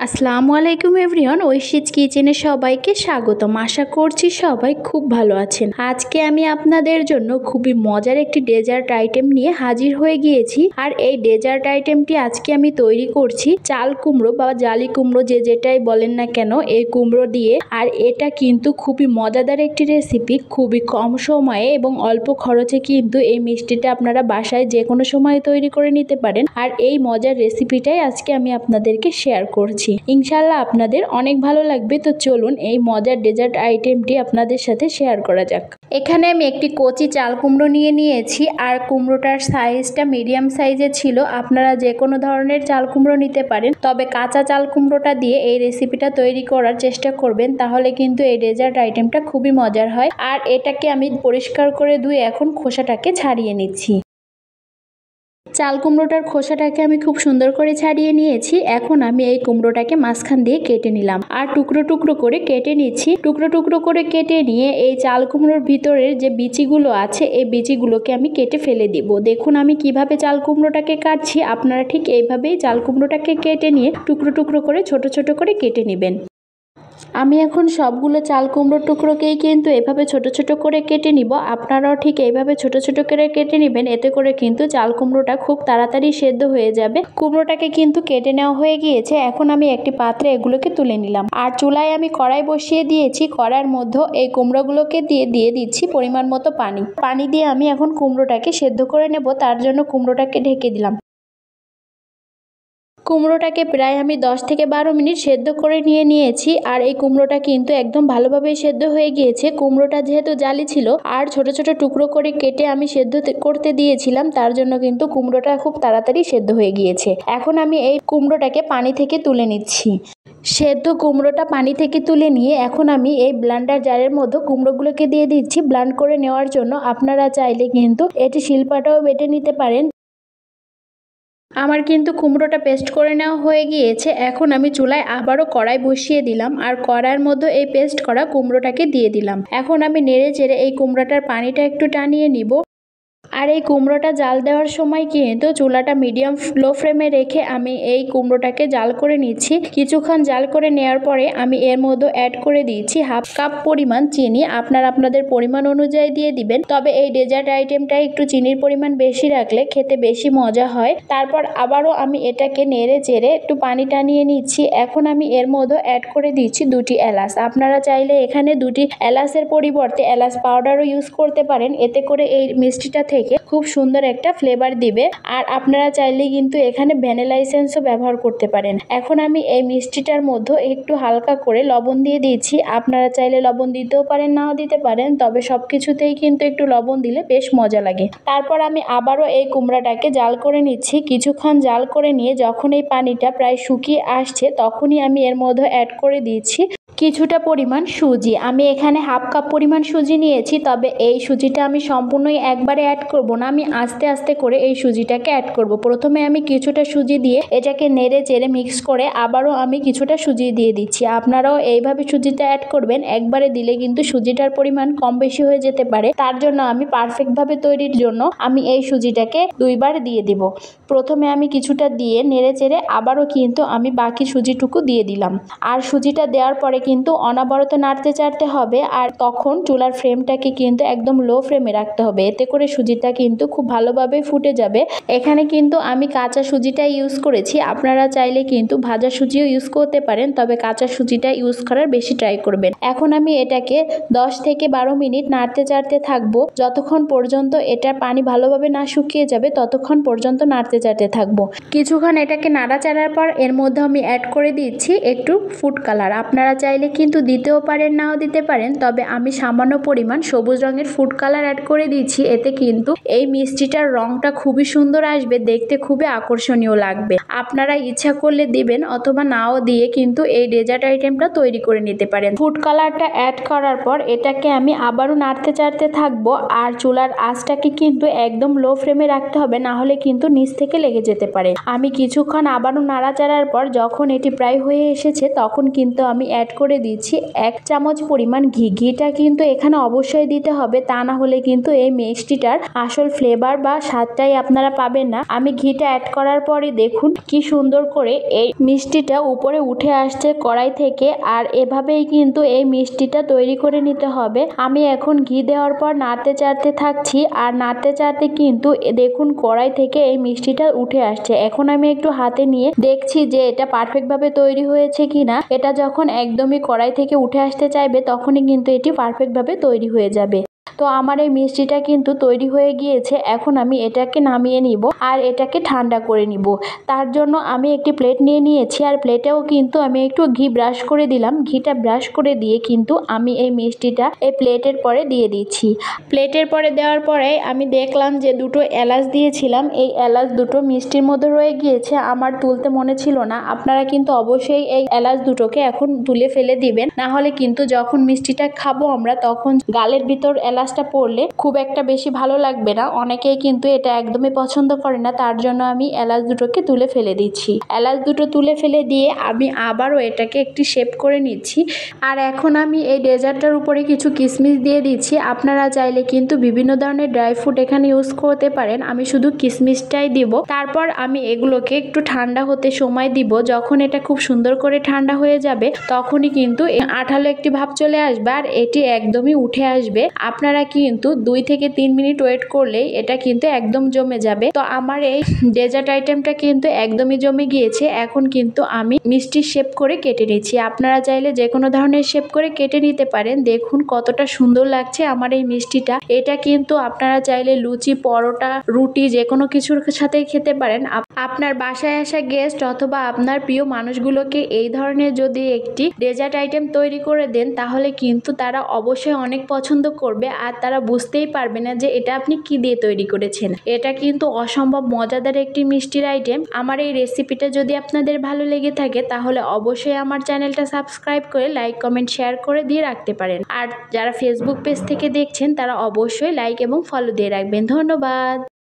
আসসালামু আলাইকুম এভরিওয়ান, ঐশীজ কিচেনে সবাইকে স্বাগতম। আশা করছি সবাই খুব ভালো আছেন। আজকে আমি আপনাদের জন্য খুবই মজার একটি ডেজার্ট আইটেম নিয়ে হাজির হয়ে গিয়েছি। আর এই ডেজার্ট আইটেমটি আজকে আমি তৈরি করছি চাল কুমড়ো বা জালি কুমড়ো, যেটাই বলেন না কেন, এই কুমড়ো দিয়ে। আর এটা কিন্তু খুবই মজাদার একটি রেসিপি, খুবই কম সময়ে এবং অল্প খরচে কিন্তু এই মিষ্টিটা আপনারা বাসায় যে কোনো সময় তৈরি করে নিতে পারেন। আর এই মজার রেসিপিটাই আজকে আমি আপনাদেরকে শেয়ার করছি। ইনশাআল্লাহ আপনাদের অনেক ভালো লাগবে। তো চলুন এই মজার ডেজার্ট আইটেমটি আপনাদের সাথে শেয়ার করা যাক। এখানে আমি একটি কচি চাল কুমড়ো নিয়ে নিয়েছি, আর কুমড়োটার সাইজটা মিডিয়াম সাইজের ছিল। আপনারা যে কোনো ধরনের চাল কুমড়ো নিতে পারেন, তবে কাঁচা চাল কুমড়োটা দিয়ে এই রেসিপিটা তৈরি করার চেষ্টা করবেন, তাহলে কিন্তু এই ডেজার্ট আইটেমটা খুবই মজার হয়। আর এটাকে আমি পরিষ্কার করে ধুয়ে এখন খোসাটাকে ছাড়িয়ে নিচ্ছি। চাল কুমড়োটার খোসাটাকে আমি খুব সুন্দর করে ছাড়িয়ে নিয়েছি। এখন আমি এই কুমড়োটাকে মাঝখান দিয়ে কেটে নিলাম আর টুকরো টুকরো করে কেটে নিচ্ছি। টুকরো টুকরো করে কেটে নিয়ে এই চাল কুমড়োর ভিতরের যে বিচিগুলো আছে, এই বিচিগুলোকে আমি কেটে ফেলে দিব। দেখুন আমি কিভাবে চাল কুমড়োটাকে কাটছি, আপনারা ঠিক এইভাবেই চাল কুমড়োটাকে কেটে নিয়ে টুকরো টুকরো করে ছোট ছোট করে কেটে নেবেন। আমি এখন সবগুলো চাল কুমড়োর টুকরোকেই কিন্তু এভাবে ছোট ছোট করে কেটে নিব। আপনারাও ঠিক এইভাবে ছোট ছোট করে কেটে নেবেন, এতে করে কিন্তু চাল কুমড়োটা খুব তাড়াতাড়ি সেদ্ধ হয়ে যাবে। কুমড়োটাকে কিন্তু কেটে নেওয়া হয়ে গিয়েছে। এখন আমি একটি পাত্রে এগুলোকে তুলে নিলাম। আর চুলায় আমি কড়াই বসিয়ে দিয়েছি। কড়াইয়ের মধ্যে এই কুমড়োগুলোকে দিয়ে দিচ্ছি পরিমাণ মতো পানি দিয়ে আমি এখন কুমড়োটাকে সেদ্ধ করে নেব। তার জন্য কুমড়োটাকে ঢেকে দিলাম। কুমড়োটাকে প্রায় আমি 10 থেকে 12 মিনিট সেদ্ধ করে নিয়েছি। আর এই কুমড়োটা কিন্তু একদম ভালোভাবেই সেদ্ধ হয়ে গিয়েছে। কুমড়োটা যেহেতু জালি ছিল আর ছোট ছোট টুকরো করে কেটে আমি সেদ্ধ করতে দিয়েছিলাম, তার জন্য কিন্তু কুমড়োটা খুব তাড়াতাড়ি সেদ্ধ হয়ে গিয়েছে। এখন আমি এই কুমড়োটাকে পানি থেকে তুলে নিচ্ছি। সেদ্ধ কুমড়োটা পানি থেকে তুলে নিয়ে এখন আমি এই ব্লেন্ডার জারের মধ্যে কুমড়োগুলোকে দিয়ে দিচ্ছি ব্লেন্ড করে নেওয়ার জন্য। আপনারা চাইলে কিন্তু এটি শিলপাটাও বেটে নিতে পারেন। আমার কিন্তু কুমড়োটা পেস্ট করে নেওয়া হয়ে গিয়েছে। এখন আমি চুলায় আবারও কড়াই বসিয়ে দিলাম আর কড়াইয়ের মধ্যে এই পেস্ট করা কুমড়োটাকে দিয়ে দিলাম। এখন আমি নেড়ে চেড়ে এই কুমড়োটার পানিটা একটু টানিয়ে নিব। আর এই কুমড়োটা জাল দেওয়ার সময় কিন্তু চুলাটা মিডিয়াম লো ফ্লেমে রেখে আমি এই কুমড়োটাকে জাল করে নিচ্ছি। কিছুক্ষণ জাল করে নেওয়ার পরে আমি এর মধ্যে অ্যাড করে দিচ্ছি হাফ কাপ পরিমাণ চিনি। আপনারা আপনাদের পরিমাণ অনুযায়ী দিয়ে দিবেন, তবে এই ডেজার্ট আইটেমটা একটু চিনির পরিমাণ বেশি রাখলে খেতে বেশি মজা হয়। তারপর আবারও আমি এটাকে নেড়ে চেড়ে একটু পানি টানিয়ে নিচ্ছি। এখন আমি এর মধ্যে অ্যাড করে দিচ্ছি 2টি এলাচ। আপনারা চাইলে এখানে 2টি এলাচের পরিবর্তে এলাচ পাউডারও ইউজ করতে পারেন, এতে করে এই মিষ্টিটা থেকে খুব সুন্দর একটা ফ্লেভার দিবে। আর আপনারা চাইলে কিন্তু এখানে ভ্যানিলা এসেন্সও ব্যবহার করতে পারেন। এখন আমি এই মিষ্টিটার মধ্যে একটু হালকা করে লবণ দিয়ে দিচ্ছি। আপনারা চাইলে লবণ দিতেও পারেন, নাও দিতে পারেন, তবে সবকিছুতেই কিন্তু একটু লবণ দিলে বেশ মজা লাগে। তারপর আমি আবারও এই কুমড়াটাকে জাল করে নিচ্ছি। কিছুক্ষণ জাল করে নিয়ে যখন এই পানিটা প্রায় শুকিয়ে আসছে, তখনই আমি এর মধ্যে অ্যাড করে দিচ্ছি কিছুটা পরিমাণ সুজি। আমি এখানে হাফ কাপ পরিমাণ সুজি নিয়েছি, তবে এই সুজিটা আমি সম্পূর্ণই একবারে অ্যাড করব না, আমি আস্তে আস্তে করে এই সুজিটাকে অ্যাড করব। প্রথমে আমি কিছুটা সুজি দিয়ে এটাকে নেড়ে চেড়ে মিক্স করে আবারও আমি কিছুটা সুজি দিয়ে দিচ্ছি। আপনারাও এইভাবে সুজিটা অ্যাড করবেন। একবারে দিলে কিন্তু সুজিটার পরিমাণ কম বেশি হয়ে যেতে পারে, তার জন্য আমি পারফেক্টভাবে তৈরির জন্য আমি এই সুজিটাকে 2বার দিয়ে দিব। প্রথমে আমি কিছুটা দিয়ে নেড়ে চেড়ে আবারও কিন্তু আমি বাকি সুজিটুকু দিয়ে দিলাম। আর সুজিটা দেওয়ার পরে কিন্তু অনবরত নাড়তে চাড়তে হবে। আর তখন চুলার ফ্লেমটাকে কিন্তু একদম লো ফ্লেমে রাখতে হবে, এতে করে সুজিটা কিন্তু খুব ভালোভাবে ফুটে যাবে। এখানে কিন্তু আমি কাঁচা সুজিটা ইউজ করেছি। আপনারা চাইলে কিন্তু ভাজা সুজিও ইউজ করতে পারেন, তবে কাঁচা সুজিটা ইউজ করার বেশি ট্রাই করবেন। এখন আমি এটাকে 10 থেকে 12 মিনিট নাড়তে চাড়তে থাকবো। যতক্ষণ পর্যন্ত এটার পানি ভালোভাবে না শুকিয়ে যাবে ততক্ষণ পর্যন্ত নাড়তে চাড়তে থাকবো। কিছুক্ষণ এটাকে নাড়াচাড়ার পর এর মধ্যে আমি অ্যাড করে দিচ্ছি একটু ফুড কালার। আপনারা চাইলে কিন্তু দিতেও পারেন, নাও দিতে পারেন, তবে আমি সামান্য পরিমাণ সবুজ রঙের ফুড কালার অ্যাড করে দিচ্ছি। এতে কিন্তু এই মিষ্টিটার রংটা খুবই সুন্দর আসবে, দেখতে খুবই আকর্ষণীয় লাগবে। আপনারা ইচ্ছা করলে দিবেন অথবা নাও দিয়ে কিন্তু এই ডেজার্ট আইটেমটা তৈরি করে নিতে পারেন। ফুড কালারটা অ্যাড করার পর এটাকে আমি আবারও নাড়তে চাড়তে থাকবো। আর চুলার আঁচটাকে কিন্তু একদম লো ফ্লেমে রাখতে হবে, না হলে কিন্তু নিচ থেকে লেগে যেতে পারে। আমি কিছুক্ষণ আবারও নাড়াচাড়ার পর যখন এটি প্রায় হয়ে এসেছে, তখন কিন্তু আমি অ্যাড করে করে দিচ্ছি 1 চামচ পরিমাণ ঘি। ঘিটা কিন্তু এখানে অবশ্যই দিতে হবে, তা না হলে কিন্তু এই মিষ্টিটার আসল ফ্লেভার বা স্বাদটাই আপনারা পাবেন না। আমি ঘিটা অ্যাড করার পরে দেখুন কি সুন্দর করে এই মিষ্টিটা উপরে উঠে আসছে কড়াই থেকে। আর এভাবেই কিন্তু এই মিষ্টিটা তৈরি করে নিতে হবে। আমি এখন ঘি দেওয়ার পর নাড়তে চাড়তে থাকছি, আর নাড়তে চাড়তে কিন্তু দেখুন কড়াই থেকে এই মিষ্টিটা উঠে আসছে। এখন আমি একটু হাতে নিয়ে দেখছি যে এটা পারফেক্ট ভাবে তৈরি হয়েছে কিনা। এটা যখন একদমই কড়াই থেকে উঠে আসতে চাইবে তখনই কিন্তু এটি পারফেক্ট ভাবে তৈরি হয়ে যাবে। তো আমার এই মিষ্টিটা কিন্তু তৈরি হয়ে গিয়েছে। এখন আমি এটাকে নামিয়ে নিব আর এটাকে ঠান্ডা করে নিব। তার জন্য আমি একটি প্লেট নিয়ে নিয়েছি, আর প্লেটেও কিন্তু আমি একটু ঘি ব্রাশ করে দিলাম। ঘিটা ব্রাশ করে দিয়ে কিন্তু আমি এই মিষ্টিটা এই প্লেটের পরে দিয়ে দিচ্ছি। প্লেটের পরে দেওয়ার পরে আমি দেখলাম যে দুটো এলাচ দিয়েছিলাম, এই এলাচ দুটো মিষ্টির মধ্যে রয়ে গিয়েছে। আমার তুলতে মনে ছিল না। আপনারা কিন্তু অবশ্যই এই এলাচ দুটোকে এখন তুলে ফেলে দিবেন, না হলে কিন্তু যখন মিষ্টিটা খাবো আমরা তখন গালের ভিতর এলাচটা পড়লে খুব একটা বেশি ভালো লাগবে না। অনেকেই কিন্তু এটা একদমই পছন্দ করে না, তার জন্য আমি এলাচ দুটোকে তুলে ফেলে দিচ্ছি। এলাচ দুটো তুলে ফেলে দিয়ে আমি আবারও এটাকে একটি শেপ করে নিচ্ছি। আর এখন আমি এই ডেজার্টটার উপরে কিছু কিশমিশ দিয়ে দিচ্ছি। আপনারা চাইলে কিন্তু বিভিন্ন ধরনের ড্রাই ফ্রুট এখানে ইউজ করতে পারেন। আমি শুধু কিশমিশটাই দিব। তারপর আমি এগুলোকে একটু ঠান্ডা হতে সময় দিব। যখন এটা খুব সুন্দর করে ঠান্ডা হয়ে যাবে তখনই কিন্তু আঠালো একটি ভাব চলে আসবে আর এটি একদমই উঠে আসবে। আপনারা কিন্তু 2 থেকে 3 মিনিট ওয়েট করলেই এটা কিন্তু একদম জমে যাবে। তো আমার এই ডেজার্ট আইটেমটা কিন্তু একদমই জমে গিয়েছে। এখন কিন্তু আমি মিষ্টির শেপ করে কেটে নিচ্ছি। আপনারা চাইলে যে কোনো ধরনের শেপ করে কেটে নিতে পারেন। দেখুন কতটা সুন্দর লাগছে আমার এই মিষ্টিটা। এটা কিন্তু আপনারা চাইলে লুচি, পরোটা, রুটি যে কোনো কিছুর সাথেই খেতে পারেন। আপনার বাসায় আসা গেস্ট অথবা আপনার প্রিয় মানুষগুলোকে এই ধরনের যদি একটি ডেজার্ট আইটেম তৈরি করে দেন তাহলে কিন্তু তারা অবশ্যই অনেক পছন্দ করবে, আর তারা বুঝতেই পারবে না যে এটা আপনি কি দিয়ে তৈরি করেছেন। এটা কিন্তু অসম্ভব মজাদার একটি মিষ্টির আইটেম। আমার এই রেসিপিটা যদি আপনাদের ভালো লেগে থাকে তাহলে অবশ্যই আমার চ্যানেলটা সাবস্ক্রাইব করে লাইক, কমেন্ট, শেয়ার করে দিয়ে রাখতে পারেন। আর যারা ফেসবুক পেজ থেকে দেখছেন তারা অবশ্যই লাইক এবং ফলো দিয়ে রাখবেন। ধন্যবাদ।